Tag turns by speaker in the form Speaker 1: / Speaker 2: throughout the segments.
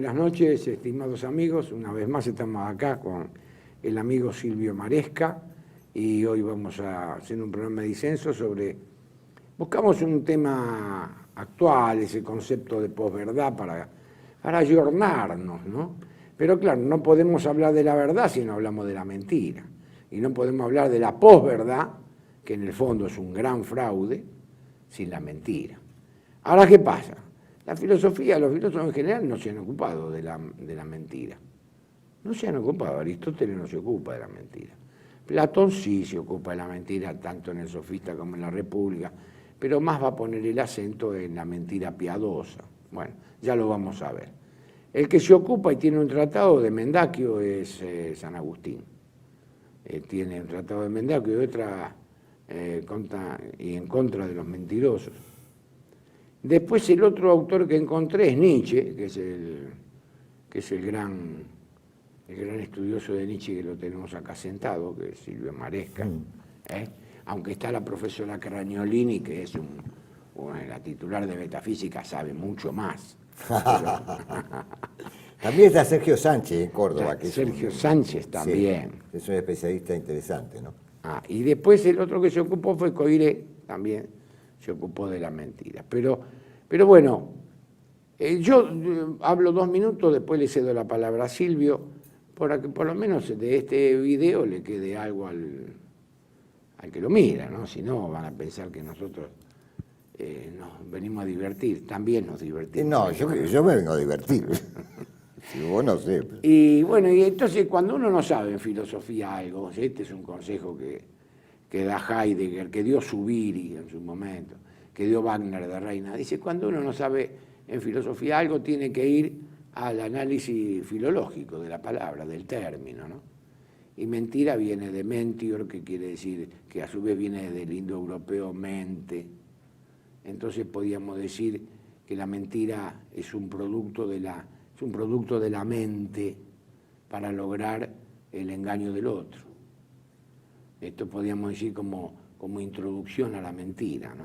Speaker 1: buenas noches, estimados amigos. Una vez más estamos acá con el amigo Silvio Maresca y hoy vamos a hacer un programa de disenso sobre... Buscamos un tema actual, ese concepto de posverdad para ayornarnos, ¿no? Pero claro, no podemos hablar de la verdad si no hablamos de la mentira. Y no podemos hablar de la posverdad, que en el fondo es un gran fraude, sin la mentira. Ahora, ¿qué pasa? La filosofía, los filósofos en general no se han ocupado de la mentira. No se han ocupado, Aristóteles no se ocupa de la mentira. Platón sí se ocupa de la mentira, tanto en el Sofista como en la República, pero más va a poner el acento en la mentira piadosa. Bueno, ya lo vamos a ver. El que se ocupa y tiene un tratado de Mendaquio es San Agustín. Tiene un tratado de Mendaquio y en contra de los mentirosos. Después el otro autor que encontré es Nietzsche, que es el gran estudioso de Nietzsche que lo tenemos acá sentado, que es Silvio Maresca. Aunque está la profesora Cragnolini, que es la titular de metafísica, sabe mucho más.
Speaker 2: También está Sergio Sánchez en Córdoba. Que
Speaker 1: Sergio Sánchez también.
Speaker 2: Sí, es un especialista interesante, ¿no?
Speaker 1: Y después el otro que se ocupó fue Coiré, también se ocupó de la mentira. Pero bueno, yo hablo 2 minutos, después le cedo la palabra a Silvio, para que por lo menos de este video le quede algo al que lo mira, ¿no? Si no, van a pensar que nosotros nos venimos a divertir. También nos divertimos.
Speaker 2: No, yo me vengo a divertir. Si vos no sé. Pero...
Speaker 1: Y bueno, y entonces cuando uno no sabe en filosofía algo, este es un consejo que da Heidegger, que dio Zubiri en su momento, que dio Wagner de Reina, dice, cuando uno no sabe en filosofía algo, tiene que ir al análisis filológico de la palabra, del término, ¿no? Y mentira viene de mentior, que quiere decir que a su vez viene del indoeuropeo mente. Entonces podríamos decir que la mentira es un producto de la mente para lograr el engaño del otro. Esto podríamos decir como introducción a la mentira, ¿no?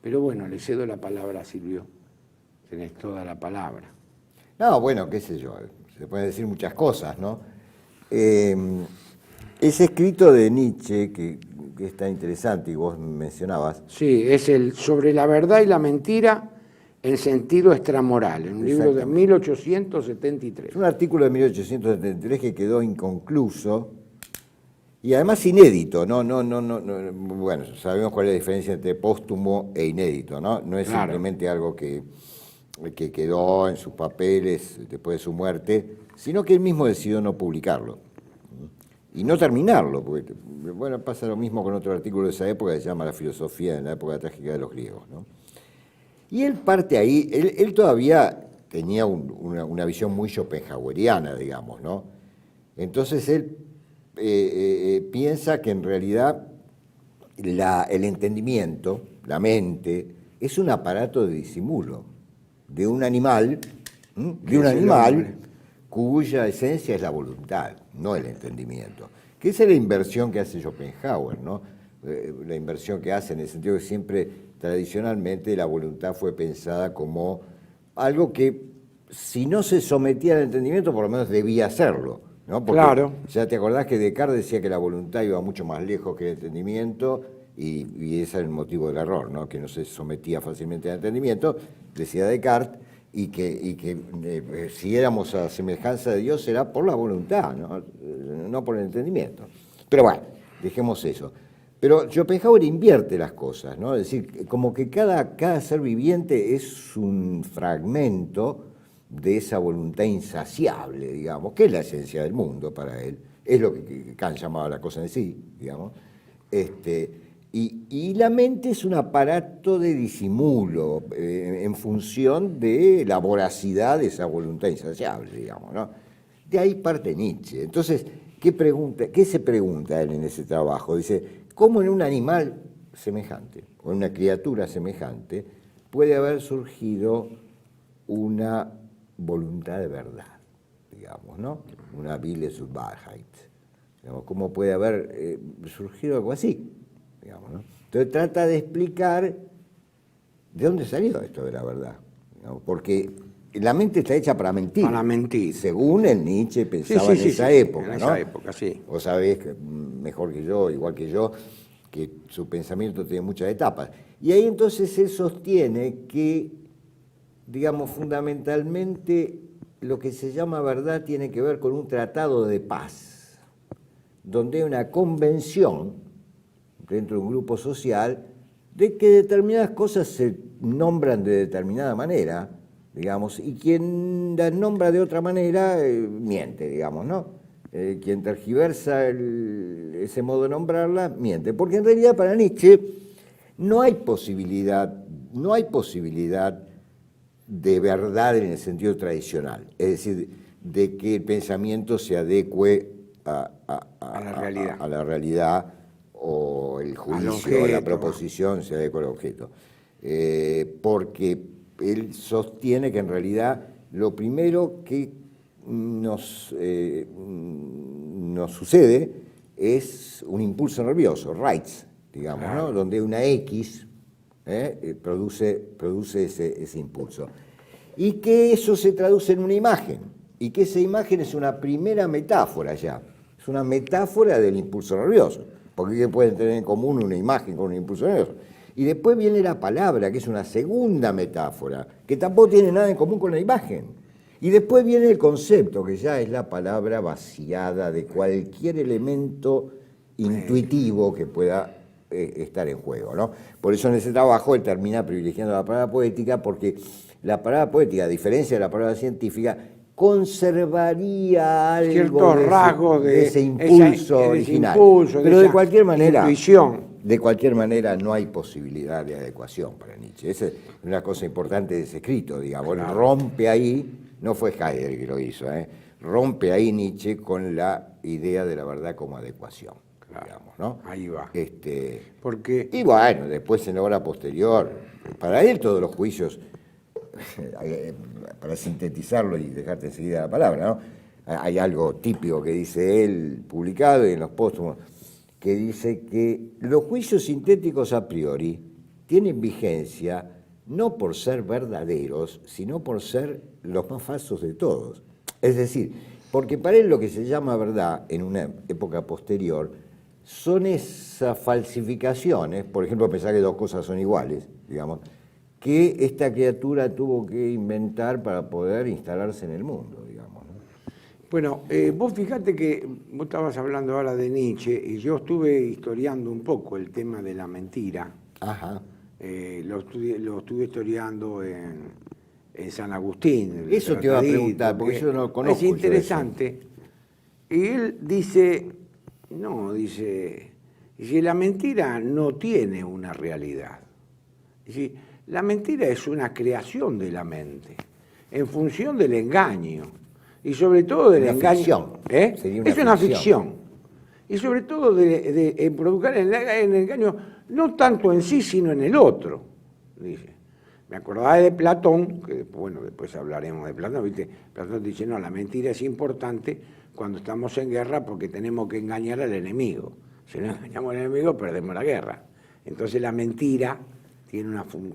Speaker 1: Pero bueno, le cedo la palabra a Silvio. Tenés toda la palabra.
Speaker 2: No, bueno, qué sé yo, se pueden decir muchas cosas, ¿no? Ese escrito de Nietzsche, que está interesante y vos mencionabas.
Speaker 1: Sí, es el sobre la verdad y la mentira en sentido extramoral, en un libro de 1873.
Speaker 2: Es un artículo de 1873 que quedó inconcluso y además inédito, no, bueno, sabemos cuál es la diferencia entre póstumo e inédito, ¿no? No es simplemente algo que quedó en sus papeles después de su muerte, sino que él mismo decidió no publicarlo y no terminarlo, porque bueno, pasa lo mismo con otro artículo de esa época que se llama La filosofía en la época trágica de los griegos, ¿no? Y él parte ahí, él todavía tenía una visión muy schopenhaueriana, digamos, ¿no? Entonces él piensa que en realidad el entendimiento, la mente, es un aparato de disimulo de un animal, cuya esencia es la voluntad, no el entendimiento. Que esa es la inversión que hace Schopenhauer, ¿no? La inversión que hace en el sentido que siempre, tradicionalmente, la voluntad fue pensada como algo que, si no se sometía al entendimiento, por lo menos debía hacerlo, ¿no? Porque
Speaker 1: claro.
Speaker 2: Ya te acordás que Descartes decía que la voluntad iba mucho más lejos que el entendimiento, y ese es el motivo del error, ¿no? Que no se sometía fácilmente al entendimiento, decía Descartes, y que si éramos a semejanza de Dios será por la voluntad, no por el entendimiento. Pero bueno, dejemos eso. Pero Schopenhauer invierte las cosas, ¿no? Es decir, como que cada ser viviente es un fragmento de esa voluntad insaciable, digamos, que es la esencia del mundo para él. Es lo que Kant llamaba la cosa en sí, digamos. Y la mente es un aparato de disimulo en función de la voracidad de esa voluntad insaciable, digamos, ¿no? De ahí parte Nietzsche. Entonces, ¿qué se pregunta él en ese trabajo? Dice, ¿cómo en un animal semejante, o en una criatura semejante, puede haber surgido una voluntad de verdad, digamos, ¿no? Una Wille zur Wahrheit. Digamos, ¿cómo puede haber surgido algo así? Digamos, ¿no? Entonces trata de explicar de dónde salió esto de la verdad, ¿no? Porque la mente está hecha para mentir.
Speaker 1: Para mentir.
Speaker 2: Según el Nietzsche pensaba en esa época,
Speaker 1: en
Speaker 2: ¿no?
Speaker 1: esa época, sí.
Speaker 2: Vos sabés, mejor que yo, igual que yo, que su pensamiento tiene muchas etapas. Y ahí entonces él sostiene que, digamos, fundamentalmente lo que se llama verdad tiene que ver con un tratado de paz, donde hay una convención dentro de un grupo social de que determinadas cosas se nombran de determinada manera, digamos, y quien las nombra de otra manera miente, digamos, ¿no? Quien tergiversa ese modo de nombrarla miente, porque en realidad para Nietzsche no hay posibilidad de verdad en el sentido tradicional, es decir, de que el pensamiento se adecue a la realidad o el juicio o la proposición se adecue al objeto. Porque él sostiene que en realidad lo primero que nos sucede es un impulso nervioso, Reiz, digamos, claro, ¿no? Donde una X produce ese impulso. Y que eso se traduce en una imagen, y que esa imagen es una primera metáfora ya, es una metáfora del impulso nervioso, porque pueden tener en común una imagen con un impulso nervioso. Y después viene la palabra, que es una segunda metáfora, que tampoco tiene nada en común con la imagen. Y después viene el concepto, que ya es la palabra vaciada de cualquier elemento intuitivo que pueda estar en juego, ¿no? Por eso en ese trabajo él termina privilegiando la palabra poética, porque la palabra poética, a diferencia de la palabra científica, conservaría algo
Speaker 1: ciertos rasgos
Speaker 2: de ese impulso original. Pero de cualquier manera, no hay posibilidad de adecuación para Nietzsche. Esa es una cosa importante de ese escrito, digamos. Claro. Rompe ahí, no fue Heidegger que lo hizo, rompe ahí Nietzsche con la idea de la verdad como adecuación. Claro. Digamos, ¿no?
Speaker 1: Ahí va.
Speaker 2: Porque... Y bueno, después en la obra posterior, para él todos los juicios, para sintetizarlo y dejarte enseguida la palabra, ¿no? Hay algo típico que dice él, publicado y en los póstumos, que dice que los juicios sintéticos a priori tienen vigencia no por ser verdaderos, sino por ser los más falsos de todos. Es decir, porque para él lo que se llama verdad en una época posterior son esas falsificaciones, por ejemplo, pensar que dos cosas son iguales, digamos, que esta criatura tuvo que inventar para poder instalarse en el mundo, digamos, ¿no?
Speaker 1: Bueno, vos fijate que vos estabas hablando ahora de Nietzsche y yo estuve historiando un poco el tema de la mentira.
Speaker 2: Ajá.
Speaker 1: Lo estuve historiando en San Agustín.
Speaker 2: Eso te iba a preguntar, porque yo no lo conozco.
Speaker 1: Es interesante. Y él dice, la mentira no tiene una realidad. Dice, la mentira es una creación de la mente, en función del engaño. Y sobre todo del engaño.
Speaker 2: Ficción.
Speaker 1: Es una ficción. Y sobre todo de provocar el engaño, no tanto en sí, sino en el otro. Dice. Me acordaba de Platón, que bueno, después hablaremos de Platón, ¿viste? Platón dice, no, la mentira es importante cuando estamos en guerra porque tenemos que engañar al enemigo. Si no engañamos al enemigo, perdemos la guerra. Entonces la mentira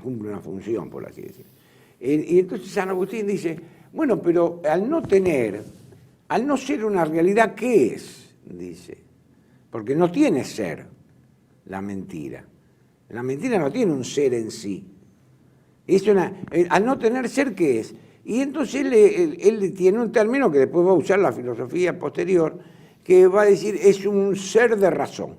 Speaker 1: cumple una función, por así decirlo. Y entonces San Agustín dice, bueno, pero al no ser una realidad, ¿qué es? Dice, porque no tiene ser la mentira. La mentira no tiene un ser en sí. Al no tener ser, ¿qué es? Y entonces él tiene un término que después va a usar la filosofía posterior, que va a decir, es un ser de razón.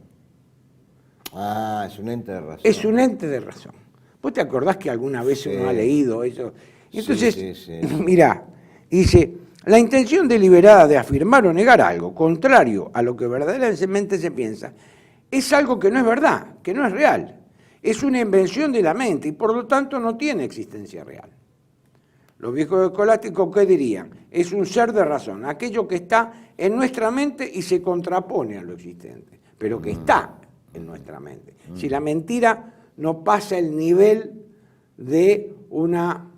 Speaker 2: Ah, es un ente de razón.
Speaker 1: Es un ente de razón. ¿Vos te acordás que alguna vez uno ha leído eso? Entonces, mirá, dice, la intención deliberada de afirmar o negar algo contrario a lo que verdaderamente se piensa es algo que no es verdad, que no es real. Es una invención de la mente y por lo tanto no tiene existencia real. Los viejos escolásticos, ¿qué dirían? Es un ser de razón, aquello que está en nuestra mente y se contrapone a lo existente, pero que está en nuestra mente. Si la mentira no pasa el nivel de una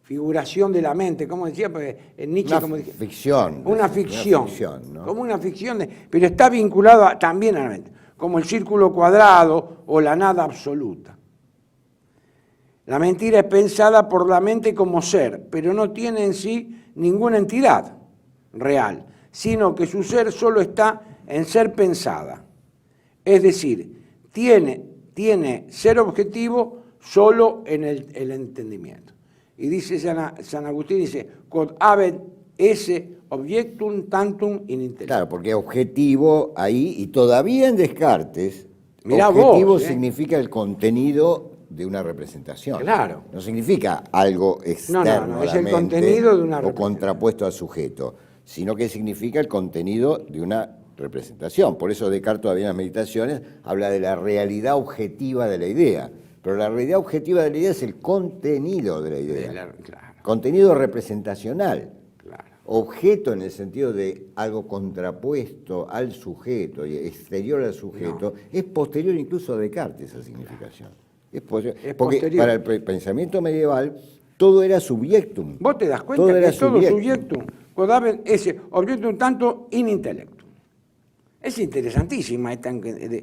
Speaker 1: figuración de la mente, como decía en Nietzsche,
Speaker 2: ficción.
Speaker 1: Una ficción,
Speaker 2: ¿no?
Speaker 1: Como una ficción, pero está vinculada también a la mente, como el círculo cuadrado o la nada absoluta. La mentira es pensada por la mente como ser, pero no tiene en sí ninguna entidad real, sino que su ser solo está en ser pensada. Es decir, tiene ser objetivo solo en el entendimiento. Y dice San Agustín, dice, quod habet esse objectum tantum in intellectum.
Speaker 2: Claro, porque objetivo ahí, y todavía en Descartes,
Speaker 1: Mirá
Speaker 2: objetivo
Speaker 1: vos,
Speaker 2: significa el contenido de una representación.
Speaker 1: Claro.
Speaker 2: No significa algo externo
Speaker 1: no,
Speaker 2: a
Speaker 1: es
Speaker 2: la
Speaker 1: el
Speaker 2: mente
Speaker 1: contenido de una
Speaker 2: o contrapuesto al sujeto, sino que significa el contenido de una representación. Por eso Descartes todavía en las meditaciones habla de la realidad objetiva de la idea. Pero la realidad objetiva de la idea es el contenido de la idea.
Speaker 1: Claro,
Speaker 2: Contenido representacional.
Speaker 1: claro.
Speaker 2: Objeto en el sentido de algo contrapuesto al sujeto y exterior al sujeto, es posterior incluso a Descartes esa significación. Es porque
Speaker 1: posterior.
Speaker 2: para el pensamiento medieval todo era subjectum.
Speaker 1: Vos te das cuenta
Speaker 2: todo
Speaker 1: que
Speaker 2: era
Speaker 1: es todo
Speaker 2: subjectum.
Speaker 1: subjectum, quod habet esse objectum tantum in intellectum. Es interesantísima esta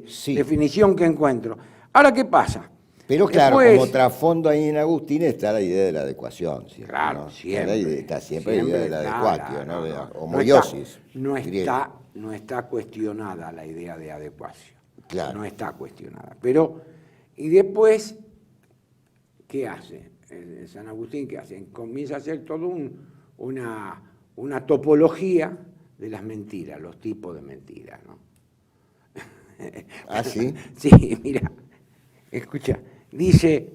Speaker 2: Sí.
Speaker 1: definición que encuentro. Ahora, ¿qué pasa?
Speaker 2: Pero claro,
Speaker 1: Después,
Speaker 2: como trasfondo ahí en Agustín está la idea de la adecuación. Siempre,
Speaker 1: claro,
Speaker 2: ¿no?
Speaker 1: siempre.
Speaker 2: Está siempre la idea de la adecuatio, ¿no? De la
Speaker 1: No
Speaker 2: homoiosis.
Speaker 1: no está cuestionada la idea de adecuación.
Speaker 2: Claro.
Speaker 1: No está cuestionada. Pero, y después, ¿qué hace? San Agustín, ¿qué hace? Comienza a hacer todo una topología de las mentiras, los tipos de mentiras, ¿no?
Speaker 2: ¿Ah, sí?
Speaker 1: Sí, mira, escucha, dice,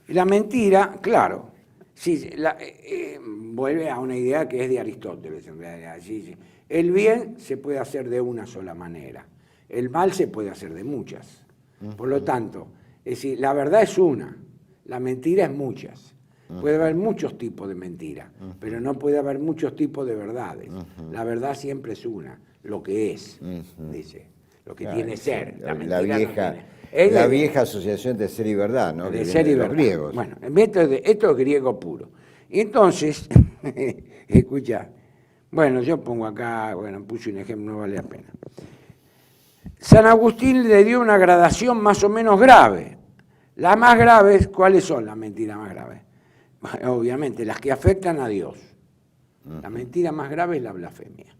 Speaker 1: la mentira, claro, sí, vuelve a una idea que es de Aristóteles, en realidad. Sí. El bien se puede hacer de una sola manera, el mal se puede hacer de muchas. Por lo tanto, es decir, la verdad es una, la mentira es muchas. Puede haber muchos tipos de mentiras, pero no puede haber muchos tipos de verdades. La verdad siempre es una, lo que es, dice, lo que tiene ser.
Speaker 2: La vieja asociación de ser y verdad, ¿no?
Speaker 1: De ser y verdad.
Speaker 2: Los griegos.
Speaker 1: Bueno, esto es griego puro. Y entonces, escucha, bueno, yo pongo acá, bueno, puse un ejemplo, no vale la pena. San Agustín le dio una gradación más o menos grave. Las más graves, ¿cuáles son las mentiras más graves? Obviamente, las que afectan a Dios. La mentira más grave es la blasfemia.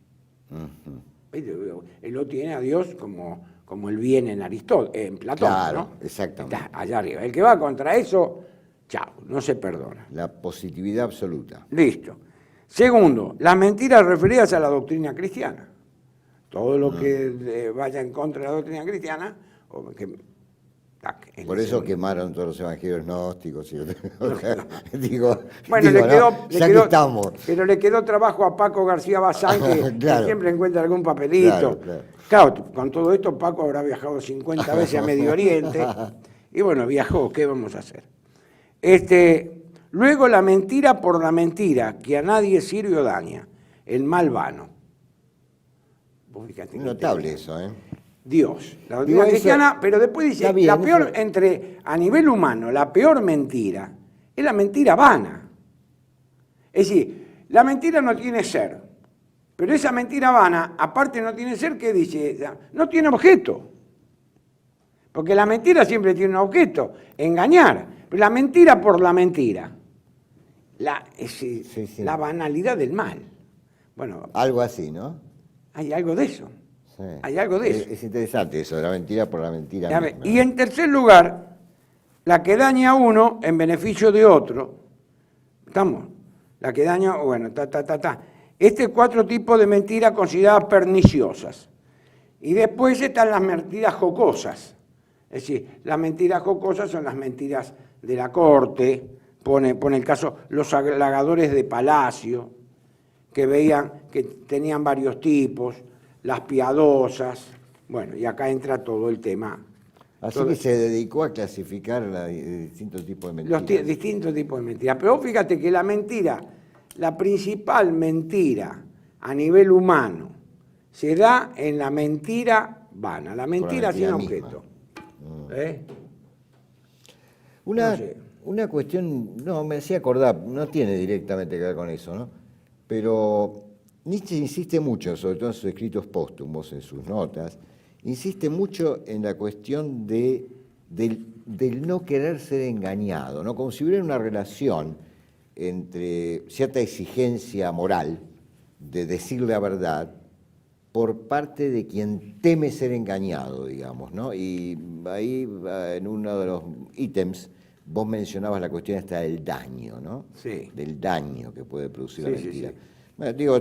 Speaker 1: Él lo tiene a Dios como el bien en en Platón,
Speaker 2: claro,
Speaker 1: ¿no?
Speaker 2: Exactamente.
Speaker 1: Está allá arriba. El que va contra eso, chao, no se perdona.
Speaker 2: La positividad absoluta.
Speaker 1: Listo. Segundo, las mentiras referidas a la doctrina cristiana. Todo lo que vaya en contra de la doctrina cristiana,
Speaker 2: por eso quemaron todos los evangelios gnósticos. Digo,
Speaker 1: bueno,
Speaker 2: ya que estamos.
Speaker 1: Pero le quedó trabajo a Paco García Bazán, que siempre encuentra algún papelito.
Speaker 2: Claro.
Speaker 1: Con todo esto Paco habrá viajado 50 veces a Medio Oriente. Y bueno, viajó, ¿qué vamos a hacer? Luego la mentira por la mentira, que a nadie sirve o daña, el mal vano.
Speaker 2: Notable eso, ¿eh?
Speaker 1: Dios, la doctrina cristiana, pero después dice,
Speaker 2: bien,
Speaker 1: la peor, a nivel humano, la peor mentira es la mentira vana. Es decir, la mentira no tiene ser, pero esa mentira vana, aparte no tiene ser, ¿qué dice? No tiene objeto. Porque la mentira siempre tiene un objeto, engañar. Pero la mentira por la mentira, la banalidad del mal. Bueno,
Speaker 2: algo así, ¿no?
Speaker 1: Hay algo de eso.
Speaker 2: Sí.
Speaker 1: Hay algo de eso.
Speaker 2: Es interesante eso, de la mentira por la mentira misma.
Speaker 1: Y en tercer lugar, la que daña a uno en beneficio de otro. ¿Estamos? La que daña, bueno, cuatro tipos de mentiras consideradas perniciosas. Y después están las mentiras jocosas. Es decir, las mentiras jocosas son las mentiras de la corte, pone el caso los halagadores de palacio, que veían que tenían varios tipos, las piadosas, bueno, y acá entra todo el tema.
Speaker 2: Así que se dedicó a clasificar distintos tipos de mentiras.
Speaker 1: Los distintos tipos de mentiras. Pero fíjate que la mentira, la principal mentira a nivel humano, se da en la mentira vana, la mentira sin objeto.
Speaker 2: Una cuestión, me hacía acordar, no tiene directamente que ver con eso, ¿no? Pero Nietzsche insiste mucho, sobre todo en sus escritos póstumos, en sus notas, insiste mucho en la cuestión del del no querer ser engañado, ¿no? Como si hubiera una relación entre cierta exigencia moral de decir la verdad por parte de quien teme ser engañado, digamos, ¿no? Y ahí, en uno de los ítems, vos mencionabas la cuestión esta del daño, ¿no?
Speaker 1: Sí.
Speaker 2: Del daño que puede producir la
Speaker 1: Sí,
Speaker 2: mentira.
Speaker 1: sí.
Speaker 2: Bueno, digo,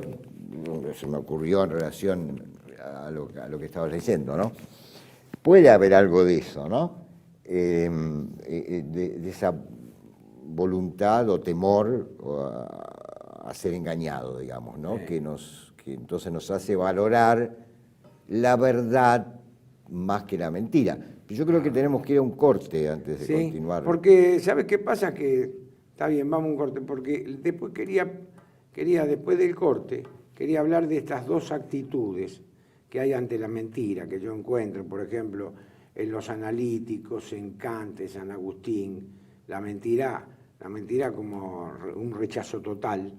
Speaker 2: se me ocurrió en relación a lo que estabas leyendo, ¿no? Puede haber algo de eso, ¿no? De esa voluntad o temor a ser engañado, digamos, ¿no?
Speaker 1: Sí.
Speaker 2: Que entonces nos hace valorar la verdad más que la mentira. Yo creo que tenemos que ir a un corte antes de continuar.
Speaker 1: Porque, ¿sabes qué pasa? Que, está bien, vamos a un corte, porque después quería, después del corte, quería hablar de estas dos actitudes que hay ante la mentira, que yo encuentro, por ejemplo, en los analíticos, en Kant, en San Agustín, la mentira como un rechazo total,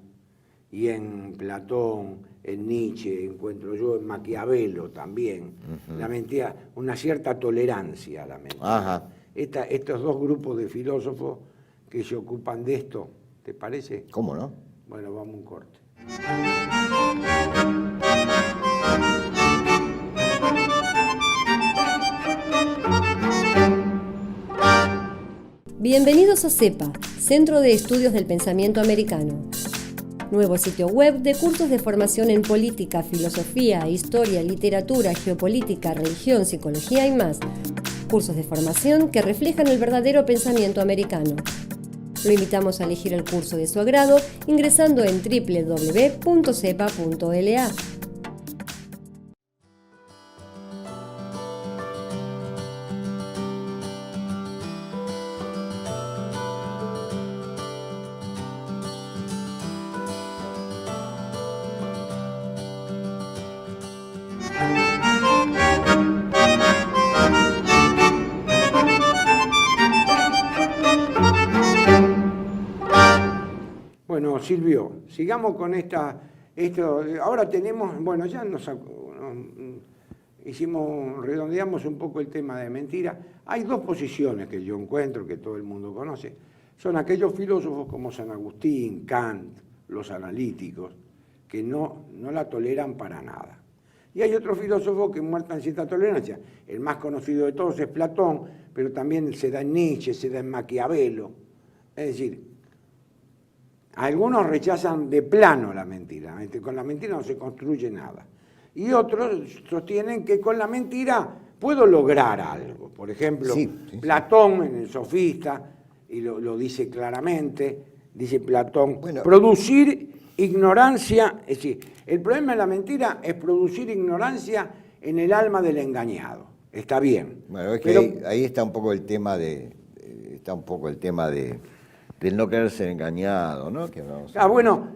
Speaker 1: y en Platón, en Nietzsche, encuentro yo en Maquiavelo también, la mentira, una cierta tolerancia a la mentira.
Speaker 2: Ajá.
Speaker 1: Estos dos grupos de filósofos que se ocupan de esto, ¿te parece?
Speaker 2: ¿Cómo no?
Speaker 1: Bueno, vamos a un corte.
Speaker 3: Bienvenidos a CEPA, Centro de Estudios del Pensamiento Americano. Nuevo sitio web de cursos de formación en política, filosofía, historia, literatura, geopolítica, religión, psicología y más. Cursos de formación que reflejan el verdadero pensamiento americano. Lo invitamos a elegir el curso de su agrado ingresando en www.cepa.la.
Speaker 1: Bueno, Silvio, sigamos con esto. Ahora tenemos, bueno, ya redondeamos un poco el tema de mentira. Hay dos posiciones que yo encuentro, que todo el mundo conoce. Son aquellos filósofos como San Agustín, Kant, los analíticos, que no la toleran para nada. Y hay otros filósofos que muestran cierta tolerancia. El más conocido de todos es Platón, pero también se da en Nietzsche, se da en Maquiavelo. Es decir, algunos rechazan de plano la mentira. Con la mentira no se construye nada. Y otros sostienen que con la mentira puedo lograr algo. Por ejemplo, Platón en el Sofista, y lo dice claramente, dice Platón,
Speaker 2: bueno,
Speaker 1: producir ignorancia, es decir, el problema de la mentira es producir ignorancia en el alma del engañado. Está bien.
Speaker 2: Bueno, es que ahí está un poco el tema del no querer ser engañado, ¿no?
Speaker 1: Bueno,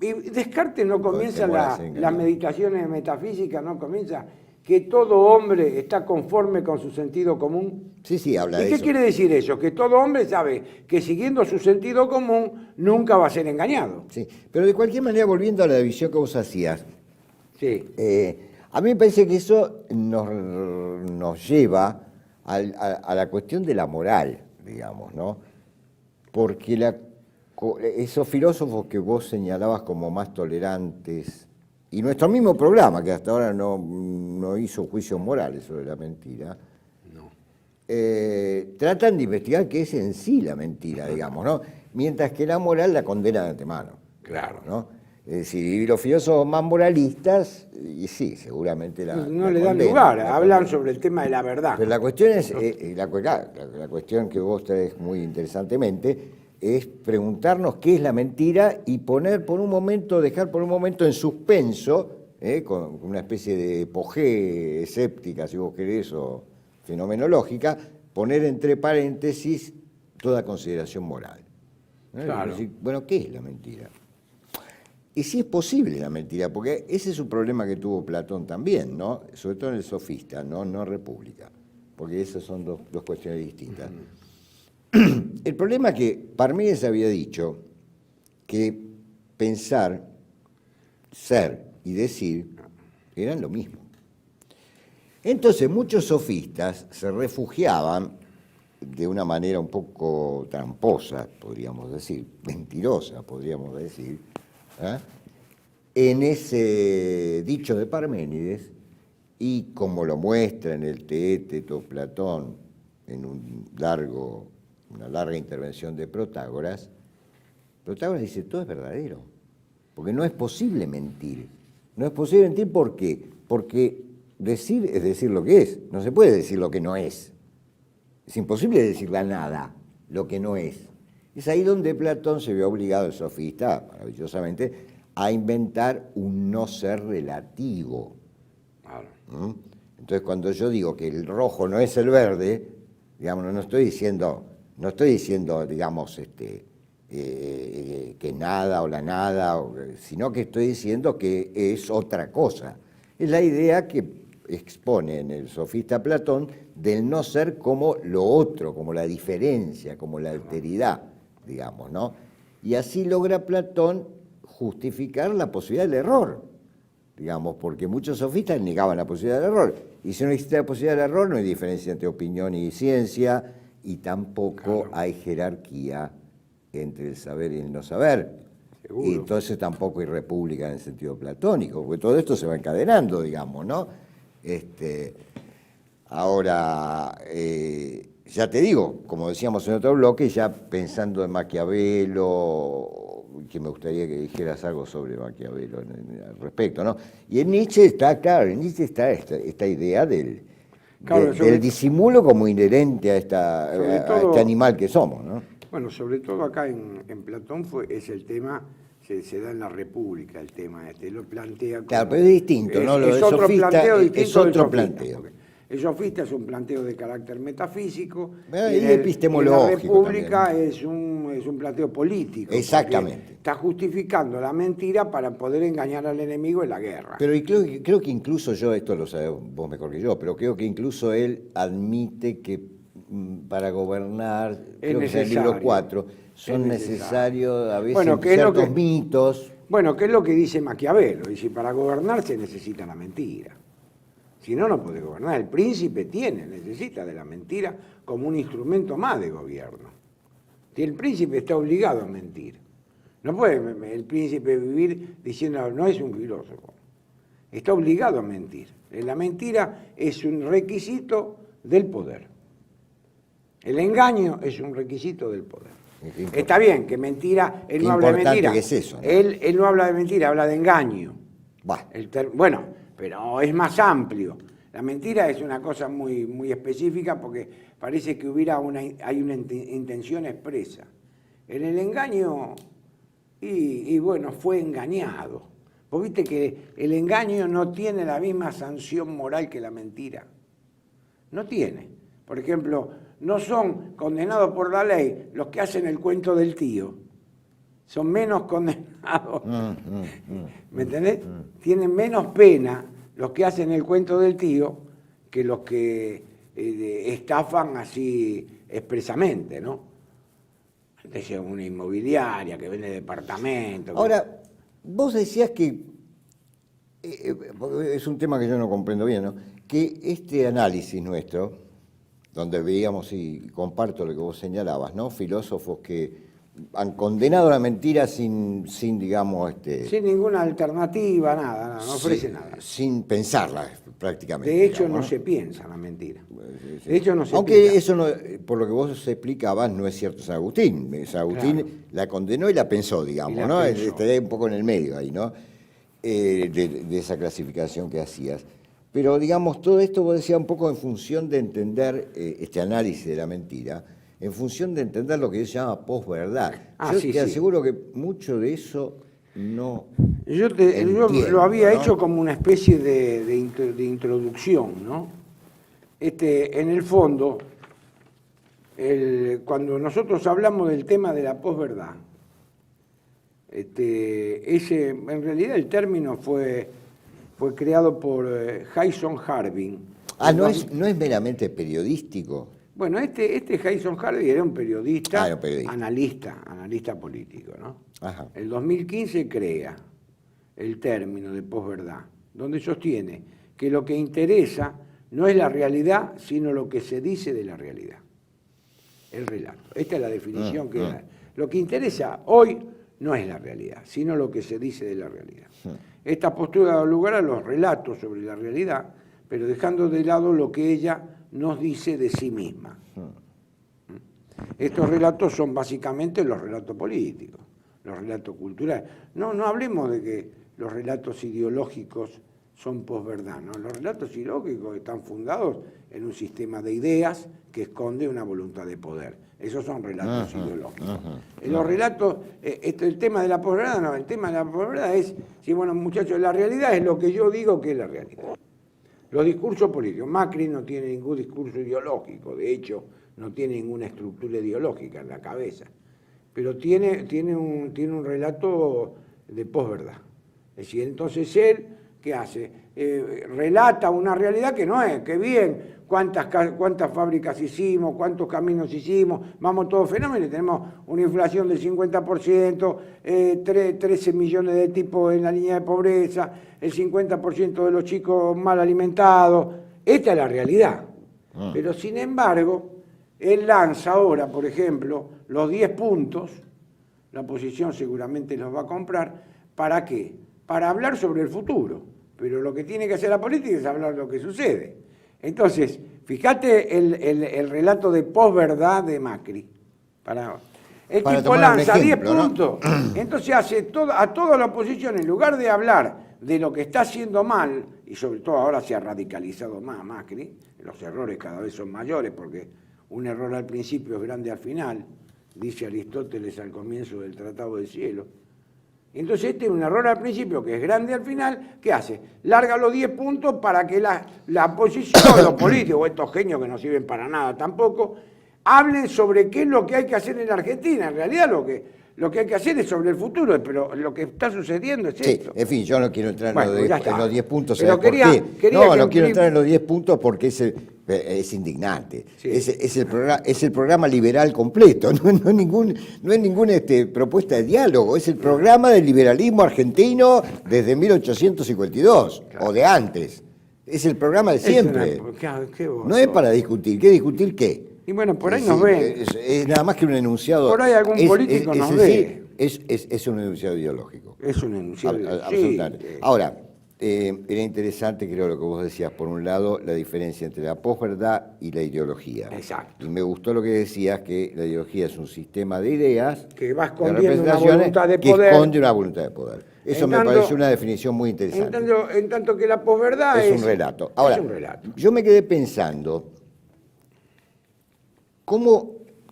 Speaker 1: y Descartes no comienza las meditaciones metafísicas, no comienza que todo hombre está conforme con su sentido común.
Speaker 2: Sí, habla de eso.
Speaker 1: ¿Y qué quiere decir eso? Que todo hombre sabe que siguiendo su sentido común nunca va a ser engañado.
Speaker 2: Sí, pero de cualquier manera, volviendo a la división que vos hacías,
Speaker 1: sí.
Speaker 2: A mí me parece que eso nos lleva a la cuestión de la moral, digamos, ¿no? Porque esos filósofos que vos señalabas como más tolerantes, y nuestro mismo programa, que hasta ahora no hizo juicios morales sobre la mentira, tratan de investigar qué es en sí la mentira, digamos, ¿no? Mientras que la moral la condena de antemano.
Speaker 1: Claro.
Speaker 2: ¿no? Es decir, y los filósofos más moralistas, y sí, seguramente
Speaker 1: no le dan lugar, hablan sobre el tema de la verdad.
Speaker 2: Pero la cuestión es, la cuestión que vos traes muy interesantemente, es preguntarnos qué es la mentira y dejar por un momento en suspenso, con una especie de epogée escéptica, si vos querés, o fenomenológica, poner entre paréntesis toda consideración moral.
Speaker 1: Claro.
Speaker 2: Decir, bueno, ¿qué es la mentira? Y si es posible la mentira, porque ese es un problema que tuvo Platón también, ¿no? Sobre todo en el Sofista, no República, porque esas son dos cuestiones distintas. El problema es que Parménides había dicho que pensar, ser y decir eran lo mismo. Entonces muchos sofistas se refugiaban de una manera un poco tramposa, podríamos decir, mentirosa, podríamos decir, en ese dicho de Parménides, y como lo muestra en el Teéteto Platón, en una larga intervención de Protágoras, Protágoras dice, todo es verdadero, porque no es posible mentir. No es posible mentir, ¿por qué? Porque decir es decir lo que es, no se puede decir lo que no es. Es imposible decir la nada, lo que no es. Es ahí donde Platón se vio obligado, el sofista, maravillosamente, a inventar un no ser relativo. Claro. Entonces, cuando yo digo que el rojo no es el verde, digamos, no estoy diciendo, digamos, que nada o la nada, sino que estoy diciendo que es otra cosa. Es la idea que expone en el sofista Platón del no ser como lo otro, como la diferencia, como la alteridad, digamos, ¿no? Y así logra Platón justificar la posibilidad del error, digamos, porque muchos sofistas negaban la posibilidad del error. Y si no existe la posibilidad del error, no hay diferencia entre opinión y ciencia, y tampoco hay jerarquía entre el saber y el no saber. Seguro. Y entonces tampoco hay república en el sentido platónico, porque todo esto se va encadenando, digamos, ¿no? Ahora, ya te digo, como decíamos en otro bloque, ya pensando en Maquiavelo, que me gustaría que dijeras algo sobre Maquiavelo al respecto, ¿no? Y en Nietzsche está, claro, esta idea del disimulo como inherente a este animal que somos, ¿no?
Speaker 1: Bueno, sobre todo acá en Platón es el tema, se da en la República el tema lo plantea como...
Speaker 2: Claro, pero es distinto, ¿no? Lo
Speaker 1: es otro
Speaker 2: sofista,
Speaker 1: planteo distinto
Speaker 2: es otro
Speaker 1: del sofista,
Speaker 2: planteo.
Speaker 1: El sofista es un planteo de carácter metafísico
Speaker 2: y epistemológico.
Speaker 1: Y la República es un planteo político.
Speaker 2: Exactamente.
Speaker 1: Está justificando la mentira para poder engañar al enemigo en la guerra.
Speaker 2: Pero creo que incluso esto lo sabes vos mejor que yo, pero creo que incluso él admite que para gobernar, creo que es el libro 4, son necesarios a veces ciertos mitos.
Speaker 1: Bueno, ¿qué es lo que dice Maquiavelo? Dice, para gobernar se necesita la mentira. Si no, no puede gobernar. El príncipe necesita de la mentira como un instrumento más de gobierno. El príncipe está obligado a mentir. No puede el príncipe vivir diciendo, no es un filósofo. Está obligado a mentir. La mentira es un requisito del poder. El engaño es un requisito del poder. Está bien que mentira, él no habla de mentira.
Speaker 2: Que es eso, ¿no?
Speaker 1: Él no habla de mentira, habla de engaño. Bueno, pero es más amplio. La mentira es una cosa muy, muy específica porque parece que hay una intención expresa. En el engaño, y bueno, fue engañado. Vos viste que el engaño no tiene la misma sanción moral que la mentira. No tiene. Por ejemplo, no son condenados por la ley los que hacen el cuento del tío. Son menos condenados. ¿Me entendés? Tienen menos pena los que hacen el cuento del tío que los que estafan así expresamente, ¿no? Entonces, una inmobiliaria que vende departamentos.
Speaker 2: Ahora, vos decías que, es un tema que yo no comprendo bien, ¿no? Que este análisis nuestro, donde veíamos, y comparto lo que vos señalabas, ¿no? Filósofos que han condenado la mentira sin digamos...
Speaker 1: Sin ninguna alternativa, nada, no ofrece nada.
Speaker 2: Sin pensarla, prácticamente.
Speaker 1: De hecho, no se piensa la mentira.
Speaker 2: Sí.
Speaker 1: De hecho, no se
Speaker 2: Aunque
Speaker 1: piensa.
Speaker 2: eso, no, por lo que vos explicabas, no es cierto San Agustín. San Agustín la condenó y la pensó, digamos, ¿no? Estaría un poco en el medio ahí, ¿no? De esa clasificación que hacías. Pero, digamos, todo esto vos decías un poco en función de entender este análisis de la mentira, en función de entender lo que se llama posverdad. Yo te aseguro que mucho de eso no
Speaker 1: yo lo había hecho como una especie de introducción, ¿no? En el fondo, cuando nosotros hablamos del tema de la posverdad, en realidad el término fue creado por Jason Harbin.
Speaker 2: ¿No es meramente periodístico?
Speaker 1: Bueno, Jason Harbin era un periodista, analista político, ¿no?
Speaker 2: Ajá.
Speaker 1: El 2015 crea el término de posverdad, donde sostiene que lo que interesa no es la realidad, sino lo que se dice de la realidad. el relato. Esta es la definición que da. Lo que interesa hoy no es la realidad, sino lo que se dice de la realidad. Esta postura da lugar a los relatos sobre la realidad, pero dejando de lado lo que ella nos dice de sí misma. Estos relatos son básicamente los relatos políticos, los relatos culturales. No hablemos de que los relatos ideológicos son posverdad, ¿no? Los relatos ideológicos están fundados en un sistema de ideas que esconde una voluntad de poder. Esos son relatos ideológicos. Los relatos, el tema de la posverdad, no, el tema de la posverdad es, sí, bueno, muchachos, la realidad es lo que yo digo que es la realidad. Los discursos políticos, Macri no tiene ningún discurso ideológico, de hecho, no tiene ninguna estructura ideológica en la cabeza, pero tiene un relato de posverdad. Es decir, entonces él, ¿qué hace? Relata una realidad que no es, que bien, cuántas fábricas hicimos, cuántos caminos hicimos, vamos todos fenómenos, tenemos una inflación del 50%, 13 millones de tipos en la línea de pobreza, el 50% de los chicos mal alimentados. Esta es la realidad. Pero sin embargo, él lanza ahora, por ejemplo, los 10 puntos, la oposición seguramente los va a comprar, ¿para qué? Para hablar sobre el futuro. Pero lo que tiene que hacer la política es hablar de lo que sucede. Entonces, fíjate el relato de posverdad de Macri. El tipo lanza 10 puntos, entonces hace a toda la oposición, en lugar de hablar de lo que está haciendo mal, y sobre todo ahora se ha radicalizado más Macri, los errores cada vez son mayores, porque un error al principio es grande al final, dice Aristóteles al comienzo del Tratado del Cielo. Entonces este es un error al principio que es grande al final. ¿Qué hace? Larga los 10 puntos para que la oposición, los políticos, estos genios que no sirven para nada tampoco, hablen sobre qué es lo que hay que hacer en la Argentina. En realidad lo que hay que hacer es sobre el futuro, pero lo que está sucediendo es esto.
Speaker 2: En fin, yo no quiero entrar en los 10 puntos.
Speaker 1: Pero
Speaker 2: ¿Por qué? No quiero entrar en los 10 puntos porque es indignante. Sí. Es el programa liberal completo, no es ninguna propuesta de diálogo, es el programa del liberalismo argentino desde 1852, claro, o de antes. Es el programa de siempre. No es para discutir. ¿Qué discutir qué?
Speaker 1: Y bueno, por ahí nos ven.
Speaker 2: Es nada más que un enunciado.
Speaker 1: Por ahí algún político nos ve.
Speaker 2: Es un enunciado ideológico.
Speaker 1: Es un enunciado ideológico.
Speaker 2: Absolutamente. Sí. Ahora, era interesante, creo, lo que vos decías, por un lado, la diferencia entre la posverdad y la ideología.
Speaker 1: Exacto.
Speaker 2: Y me gustó lo que decías, que la ideología es un sistema de ideas
Speaker 1: que va escondiendo una voluntad de poder.
Speaker 2: Que esconde una voluntad de poder. Eso me parece una definición muy interesante.
Speaker 1: En tanto que la posverdad
Speaker 2: es un relato. Ahora, yo me quedé pensando,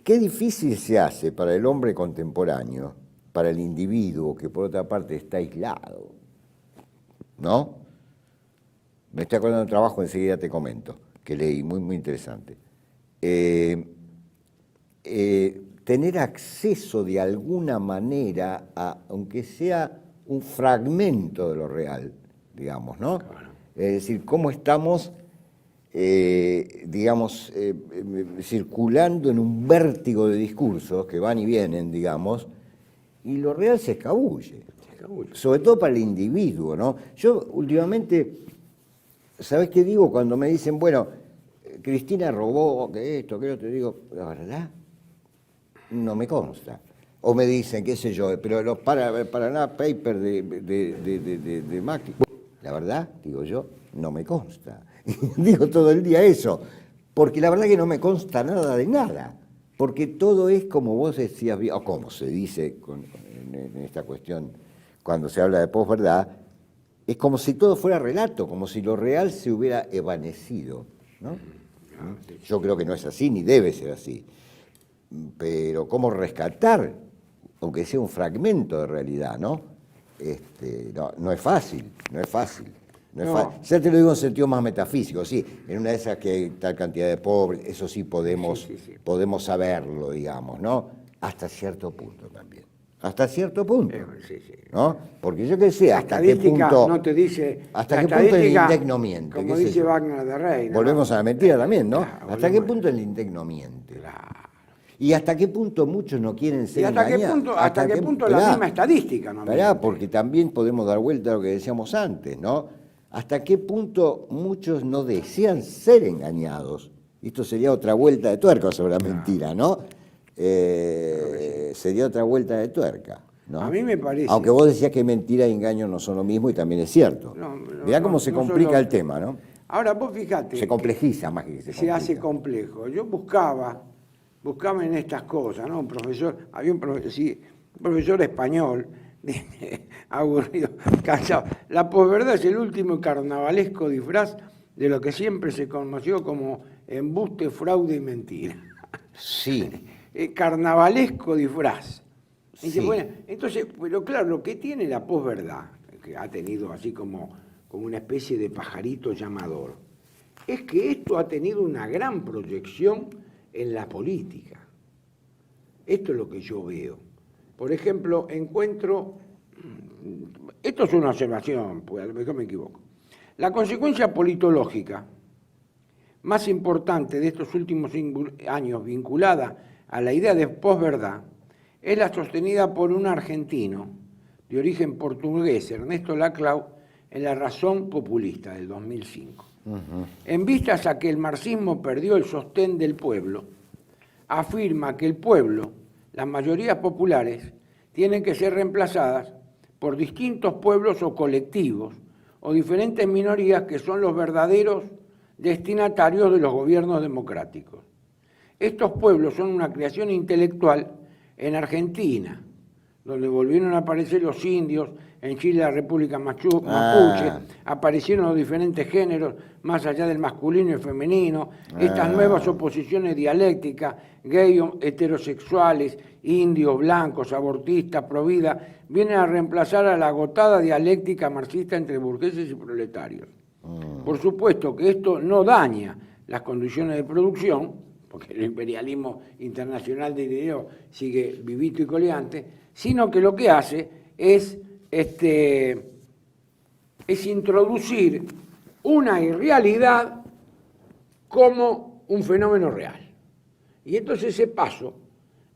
Speaker 2: qué difícil se hace para el hombre contemporáneo, para el individuo que por otra parte está aislado, ¿no? Me estoy acordando de un trabajo, enseguida te comento, que leí, muy, muy interesante. Tener acceso de alguna manera a, aunque sea un fragmento de lo real, digamos, ¿no? Claro. Es decir, cómo estamos, circulando en un vértigo de discursos que van y vienen, digamos, y lo real se escabulle. Sobre todo para el individuo, ¿no? Yo últimamente, ¿sabés qué digo? Cuando me dicen, bueno, Cristina robó, que esto, que lo otro, digo, la verdad, no me consta. O me dicen, qué sé yo, pero los Paraná Papers de Macri, la verdad, digo yo, no me consta. Digo todo el día eso, porque la verdad que no me consta nada de nada, porque todo es como vos decías, o como se dice en esta cuestión, cuando se habla de posverdad, es como si todo fuera relato, como si lo real se hubiera evanecido, ¿no? Yo creo que no es así, ni debe ser así. Pero cómo rescatar, aunque sea un fragmento de realidad, ¿no? No es fácil, no es fácil. Ya te lo digo en sentido más metafísico, sí, en una de esas que hay tal cantidad de pobres, eso sí podemos saberlo, digamos, ¿no? Hasta cierto punto también. Hasta cierto punto, ¿no? Porque yo qué sé, hasta qué punto...
Speaker 1: no te dice...
Speaker 2: Hasta qué punto el indecno miente.
Speaker 1: Como dice Wagner de Rey, ¿no?
Speaker 2: Volvemos a la mentira también, ¿no? Claro, ¿hasta qué punto el indecno miente?
Speaker 1: Claro.
Speaker 2: Y hasta qué punto muchos no quieren ser
Speaker 1: engañados. ¿Hasta qué punto la misma estadística no miente?
Speaker 2: Porque también podemos dar vuelta a lo que decíamos antes, ¿no? ¿Hasta qué punto muchos no desean ser engañados? Esto sería otra vuelta de tuerca sobre la mentira, ¿no? sería otra vuelta de tuerca, ¿no?
Speaker 1: A mí me parece.
Speaker 2: Aunque vos decías que mentira y engaño no son lo mismo, y también es cierto. Mirá cómo se complica el tema, ¿no?
Speaker 1: Ahora, vos fíjate.
Speaker 2: Se complejiza más que se
Speaker 1: Se hace
Speaker 2: complica.
Speaker 1: complejo. Yo buscaba en estas cosas, ¿no? Había un profesor español, aburrido, cansado. La posverdad es el último carnavalesco disfraz de lo que siempre se conoció como embuste, fraude y mentira.
Speaker 2: Sí.
Speaker 1: Carnavalesco disfraz. Y dice,
Speaker 2: Sí.
Speaker 1: bueno, entonces, pero claro, lo que tiene la posverdad, que ha tenido así como una especie de pajarito llamador, es que esto ha tenido una gran proyección en la política. Esto es lo que yo veo. Por ejemplo, esto es una observación, pues a lo mejor me equivoco. La consecuencia politológica más importante de estos últimos años vinculada a la idea de posverdad es la sostenida por un argentino de origen portugués, Ernesto Laclau, en La Razón Populista del 2005. En vistas a que el marxismo perdió el sostén del pueblo, afirma que el pueblo, las mayorías populares, tienen que ser reemplazadas por distintos pueblos o colectivos o diferentes minorías que son los verdaderos destinatarios de los gobiernos democráticos. Estos pueblos son una creación intelectual en Argentina, donde volvieron a aparecer los indios, en Chile la República Mapuche, aparecieron los diferentes géneros, más allá del masculino y el femenino, estas nuevas oposiciones dialécticas, gay, heterosexuales, indios, blancos, abortistas, provida, vienen a reemplazar a la agotada dialéctica marxista entre burgueses y proletarios. Por supuesto que esto no daña las condiciones de producción, porque el imperialismo internacional de dinero sigue vivito y coleante, sino que lo que hace es introducir una irrealidad como un fenómeno real. Y entonces ese paso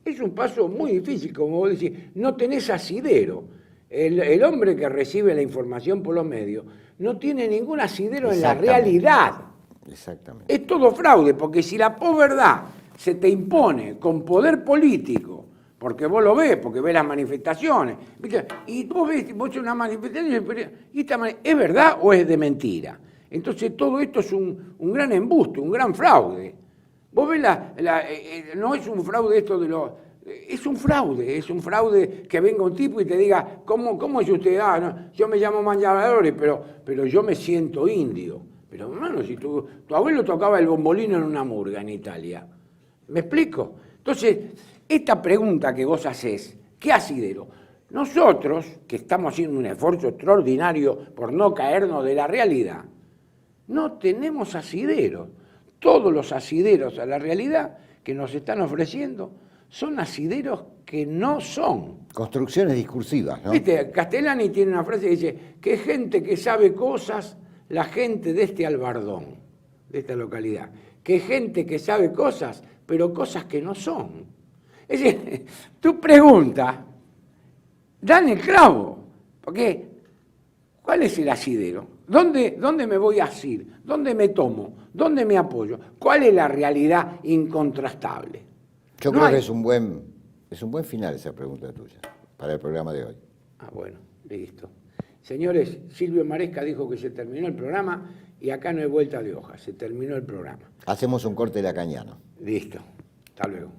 Speaker 1: es un paso muy difícil, como vos decís, no tenés asidero. El hombre que recibe la información por los medios no tiene ningún asidero en la realidad.
Speaker 2: Exactamente.
Speaker 1: Es todo fraude, porque si la posverdad se te impone con poder político, porque vos lo ves, porque ves las manifestaciones, ¿viste? Y vos ves una manifestación y ¿es verdad o es de mentira? Entonces todo esto es un gran embuste, un gran fraude. Vos ves no es un fraude esto de los... Es un fraude que venga un tipo y te diga, ¿cómo es usted? No, yo me llamo Mangiaradores, pero yo me siento indio. Pero hermano, si tu abuelo tocaba el bombolino en una murga en Italia, ¿me explico? Entonces, esta pregunta que vos hacés, ¿qué asidero? Nosotros, que estamos haciendo un esfuerzo extraordinario por no caernos de la realidad, no tenemos asidero. Todos los asideros a la realidad que nos están ofreciendo son asideros que no son.
Speaker 2: Construcciones discursivas, ¿no?
Speaker 1: ¿Viste? Castellani tiene una frase que dice, que gente que sabe cosas, la gente de este Albardón, de esta localidad. Que gente que sabe cosas, pero cosas que no son. Es decir, tu pregunta, dan el clavo, porque ¿cuál es el asidero? ¿Dónde me voy a asir? ¿Dónde me tomo? ¿Dónde me apoyo? ¿Cuál es la realidad incontrastable?
Speaker 2: Yo creo que es un buen final esa pregunta tuya para el programa de hoy.
Speaker 1: Ah, bueno, listo. Señores, Silvio Maresca dijo que se terminó el programa y acá no hay vuelta de hoja, se terminó el programa.
Speaker 2: Hacemos un corte lacaniano.
Speaker 1: Listo, hasta luego.